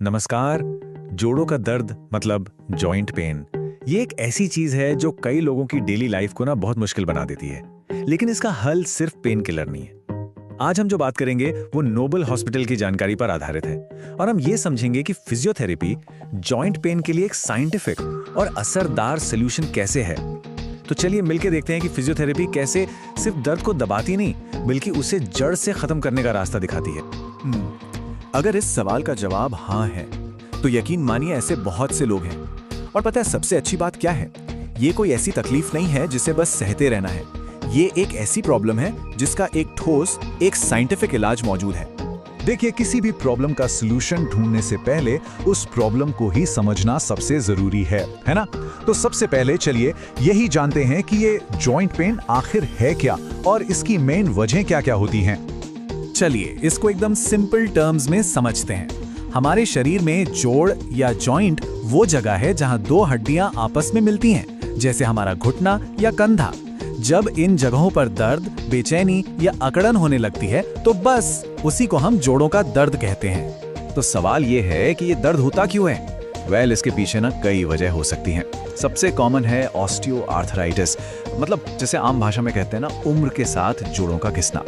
नमस्कार। जोड़ों का दर्द मतलब जॉइंट पेन ये एक ऐसी चीज है जो कई लोगों की डेली लाइफ को ना बहुत मुश्किल बना देती है। लेकिन इसका हल सिर्फ पेन किलर नहीं है। आज हम जो बात करेंगे वो नोबल हॉस्पिटल की जानकारी पर आधारित है और हम ये समझेंगे कि फिजियोथेरेपी जॉइंट पेन के लिए एक साइंटिफिक और असरदार सोल्यूशन कैसे है। तो चलिए मिलकर देखते हैं कि फिजियोथेरेपी कैसे सिर्फ दर्द को दबाती नहीं बल्कि उसे जड़ से खत्म करने का रास्ता दिखाती है। अगर इस सवाल का जवाब हाँ है, तो यकीन मानिए ऐसे बहुत से लोग हैं। और पता है सबसे अच्छी बात क्या है? ये कोई ऐसी तकलीफ नहीं है जिसे बस सहते रहना है। ये एक ऐसी प्रॉब्लम है जिसका एक ठोस, एक साइंटिफिक इलाज मौजूद है। देखिए, किसी भी प्रॉब्लम का सलूशन ढूंढने से पहले उस प्रॉब्लम को ही समझना सबसे जरूरी है ना? तो सबसे पहले चलिए यही जानते हैं कि ये जॉइंट पेन आखिर है क्या और इसकी मेन वजह क्या-क्या होती हैं। चलिए इसको एकदम सिंपल टर्म्स में समझते हैं। हमारे शरीर में जोड़ या जॉइंट वो जगह है जहां दो हड्डियां आपस में मिलती हैं, जैसे हमारा घुटना या कंधा। जब इन जगहों पर दर्द, बेचैनी या अकड़न होने लगती है तो बस उसी को हम जोड़ों का दर्द कहते हैं। तो सवाल ये है कि ये दर्द होता क्यों है? इसके पीछे ना कई वजह हो सकती हैं। सबसे कॉमन है ऑस्टियोआर्थराइटिस, मतलब जैसे आम भाषा में कहते हैं ना, उम्र के साथ जोड़ों का घिसना।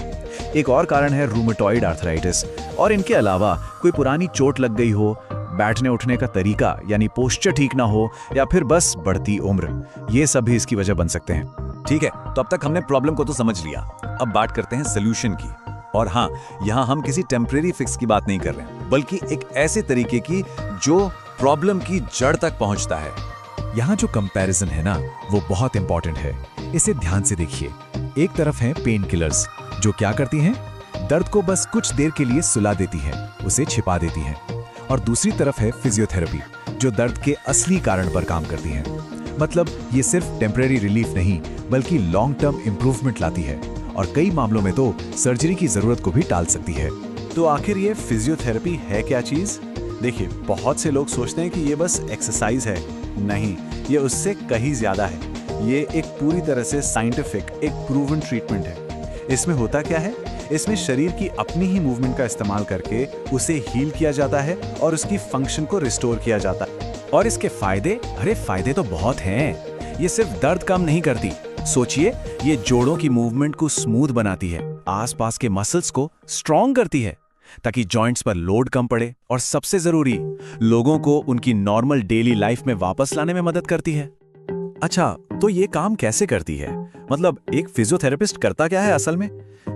एक और कारण है रूमेटॉइड आर्थराइटिस। और इनके अलावा कोई पुरानी चोट लग गई हो, बैठने उठने का तरीका यानी पोस्चर ठीक ना हो, या फिर बस बढ़ती उम्र, ये सब भी इसकी वजह बन सकते हैं। ठीक है, तो अब तक हमने प्रॉब्लम को तो समझ लिया। अब बात करते हैं सोल्यूशन की। और हाँ, यहाँ हम किसी टेम्परेरी फिक्स की बात नहीं कर रहे हैं, बल्कि एक ऐसे तरीके की जो प्रॉब्लम की जड़ तक पहुंचता है। यहाँ जो कंपैरिजन है ना, वो बहुत इंपॉर्टेंट है। इसे ध्यान से देखिए। एक तरफ है पेन किलर्स, जो क्या करती हैं? दर्द को बस कुछ देर के लिए सुला देती है, उसे छिपा देती हैं। और दूसरी तरफ है फिजियोथेरेपी, जो दर्द के असली कारण पर काम करती है। मतलब ये सिर्फ टेम्परेरी रिलीफ नहीं बल्कि लॉन्ग टर्म इंप्रूवमेंट लाती है और कई मामलों में तो सर्जरी की जरूरत को भी टाल सकती है। तो आखिर ये फिजियोथेरेपी है क्या चीज? देखिए, बहुत से लोग सोचते हैं कि ये बस एक्सरसाइज है। नहीं, ये उससे कहीं ज्यादा है। ये एक पूरी तरह से साइंटिफिक, एक प्रूवन ट्रीटमेंट है। इसमें होता क्या है? इसमें शरीर की अपनी ही मूवमेंट का इस्तेमाल करके उसे हील किया जाता है और उसकी फंक्शन को रिस्टोर किया जाता है। और इसके फायदे? अरे फायदे तो बहुत हैं। ये सिर्फ दर्द कम नहीं करती, सोचिए, ये जोड़ों की मूवमेंट को स्मूथ बनाती है, आसपास के मसल्स को स्ट्रॉन्ग करती है ताकि जॉइंट्स पर लोड कम पड़े, और सबसे जरूरी, लोगों को उनकी नॉर्मल डेली लाइफ में वापस लाने में मदद करती है। अच्छा, तो ये काम कैसे करती है? मतलब एक फिजियोथेरेपिस्ट करता क्या है असल में?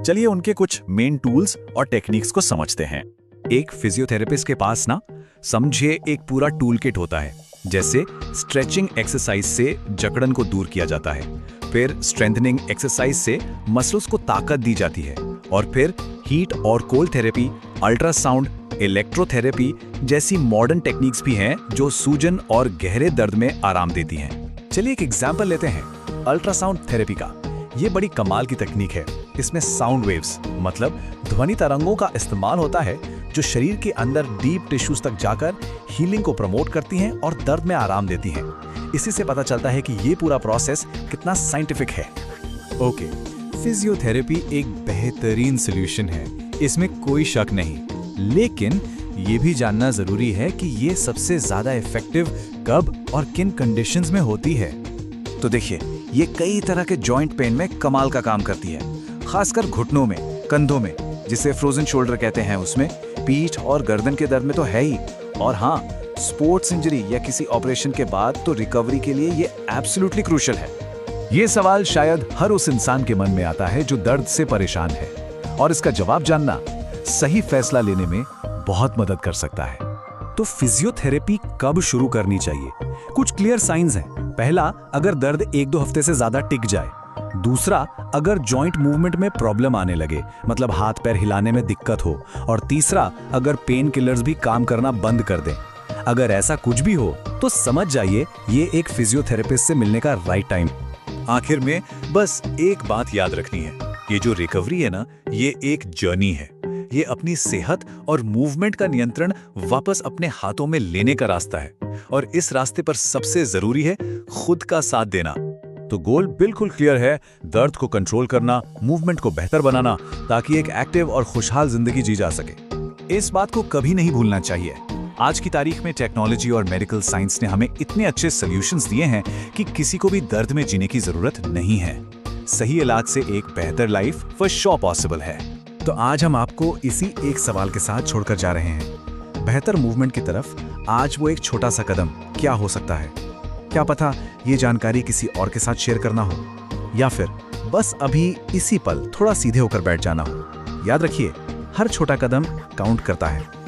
चलिए उनके कुछ मेन टूल्स और टेक्निक्स को समझते हैं। एक फिजियोथेरेपिस्ट के पास ना, समझिए, एक पूरा टूल किट होता है। जैसे स्ट्रेचिंग एक्सरसाइज से जकड़न को दूर किया जाता है, फिर स्ट्रेंथनिंग एक्सरसाइज से मसल्स को ताकत दी जाती है, और फिर हीट और कोल्ड थेरेपी, अल्ट्रासाउंड, इलेक्ट्रोथेरेपी जैसी मॉडर्न टेक्निक्स भी हैं जो सूजन और गहरे दर्द में आराम देती हैं। चलिए एक एग्जांपल लेते हैं अल्ट्रासाउंड थेरेपी का। ये बड़ी कमाल की तकनीक है। इसमें साउंड वेव्स, मतलब ध्वनि तरंगों का इस्तेमाल होता है जो शरीर के अंदर डीप टिश्यूज तक जाकर हीलिंग को प्रमोट करती हैं और दर्द में आराम देती हैं। इसी से पता चलता है कि ये पूरा प्रोसेस कितना साइंटिफिक है। ओके, फिजियोथेरेपी एक बेहतरीन सॉल्यूशन है, इसमें कोई शक नहीं। लेकिन ये भी जानना जरूरी है कि ये सबसे ज्यादा इफेक्टिव कब और किन कंडीशंस में होती है। तो देखिए, ये कई तरह के जॉइंट पेन में कमाल का काम करती है, खासकर घुटनों में, कंधों में, जिसे फ्रोजन शोल्डर कहते हैं, उसमें, पीठ और गर्दन के दर्द में तो है ही। और हाँ, स्पोर्ट्स इंजरी या किसी ऑपरेशन के बाद तो रिकवरी के लिए ये एब्सोल्युटली क्रूशियल है। ये सवाल शायद हर उस इंसान के मन में आता है जो दर्द से परेशान है, और इसका जवाब जानना सही फैसला लेने में बहुत मदद कर सकता है। तो फिजियोथेरेपी कब शुरू करनी चाहिए? कुछ क्लियर साइंस हैं। पहला, अगर दर्द 1-2 हफ्ते से ज्यादा टिक जाए। दूसरा, अगर जॉइंट मूवमेंट में प्रॉब्लम आने लगे, मतलब हाथ पैर हिलाने में दिक्कत हो। और तीसरा, अगर पेन किलर्स भी काम करना बंद कर दें। अगर ऐसा कुछ भी हो तो समझ जाइए ये एक फिजियोथेरेपिस्ट से मिलने का राइट टाइम। आखिर में बस एक बात याद रखनी है, ये जो रिकवरी है ना, ये एक जर्नी है। ये अपनी सेहत और मूवमेंट का नियंत्रण वापस अपने हाथों में लेने का रास्ता है, और इस रास्ते पर सबसे जरूरी है खुद का साथ देना। तो गोल बिल्कुल क्लियर है, दर्द को कंट्रोल करना, मूवमेंट को बेहतर बनाना, ताकि एक एक्टिव और खुशहाल जिंदगी जी जा सके। इस बात को कभी नहीं भूलना चाहिए, आज की तारीख में टेक्नोलॉजी और मेडिकल साइंस ने हमें इतने अच्छे सॉल्यूशंस दिए हैं कि किसी को भी दर्द में जीने की जरूरत नहीं है। सही इलाज से एक बेहतर लाइफ फॉर श्योर पॉसिबल है। तो आज हम आपको इसी एक सवाल के साथ छोड़कर जा रहे हैं, बेहतर मूवमेंट की तरफ आज वो एक छोटा सा कदम क्या हो सकता है। क्या पता ये जानकारी किसी और के साथ शेयर करना हो, या फिर बस अभी इसी पल थोड़ा सीधे होकर बैठ जाना हो। याद रखिए, हर छोटा कदम काउंट करता है।